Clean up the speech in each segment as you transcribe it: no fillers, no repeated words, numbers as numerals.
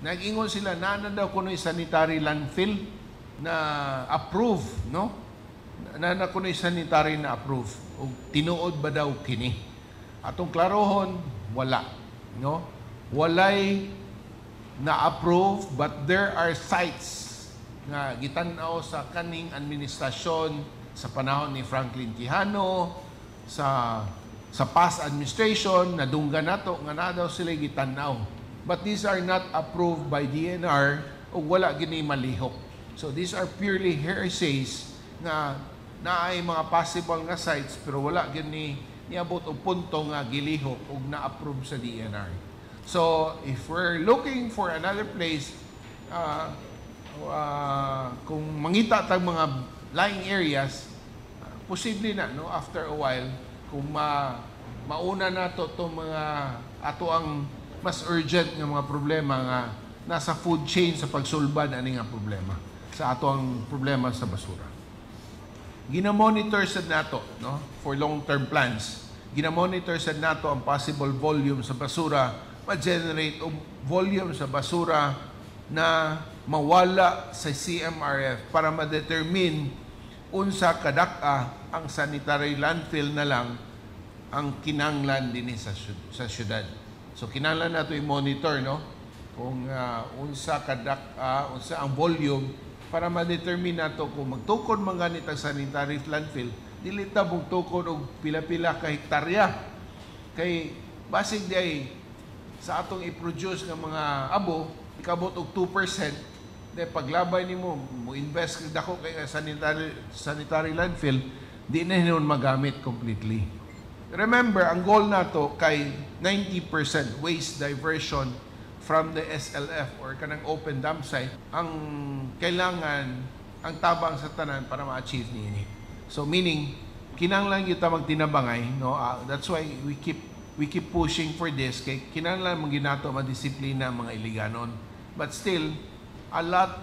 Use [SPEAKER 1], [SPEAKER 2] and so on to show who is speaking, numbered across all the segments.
[SPEAKER 1] nag-ingon sila na daw kuno sanitary landfill na approve, no? Na kuno sanitary na approve. O tinuod ba daw kini? Atong klarohon, wala, no? Walay na-approve, but there are sites nga gitan-aw sa kaning administrasyon sa panahon ni Franklin Quijano, sa past administration, nadunggan nato nga na daw sila gitan-aw. But these are not approved by DNR o wala gini malihok. So these are purely hearsays nga naay mga possible nga sites pero wala gini niabot og punto nga gilihok ug na-approve sa DNR. So if we're looking for another place, kung mangita tag mga lying areas, posible na, no, after a while kung mauna na to mga ato ang mas urgent nga mga problema nga nasa food chain sa pagsulbad ani nga problema sa ato ang problema sa basura. Ginamonitor sad nato, no, for long-term plans. Ginamonitor sad nato ang possible volume sa basura, ma-generate o volume sa basura na mawala sa CMRF para ma-determine unsa kadaka ang sanitary landfill na lang ang kinanglan din sa syudad. So kinanglan nato i-monitor, no, kung unsa kadaka, unsa ang volume para ma-determine nato kung magtukod man ganit ang sanitary landfill, dili ta tukod og pila-pila ka hektarya. Kay basig day sa atong i-produce nga mga abo, ikabot og 2%, de paglabay nimo mo invest dako kay sanitary landfill, di na hinon magamit completely. Remember, ang goal nato kay 90% waste diversion from the SLF or kanang open dump site ang kailangan ang tabang sa tanan para ma-achieve niini. So meaning kinahanglan kita magtinabangay, no? That's why we keep pushing for this kay kinahanglan man ginato madisiplina mga iliganon. But still, a lot,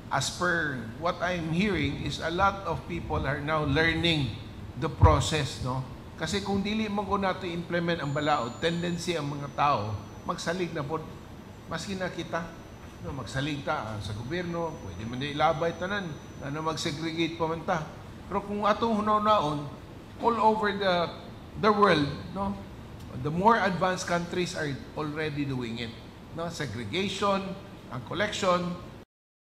[SPEAKER 1] as per what I'm hearing, is a lot of people are now learning the process, no? Kasi kung dili man ko nato implement ang balaod, tendency ang mga tao magsalig na po, maski na kita, no, magsalig ta sa gobyerno, pwede man na ilabay tanan, na mag-segregate pa man ta. Pero kung atong hunaw-naon, all over the world, no, the more advanced countries are already doing it, no? Segregation, ang collection,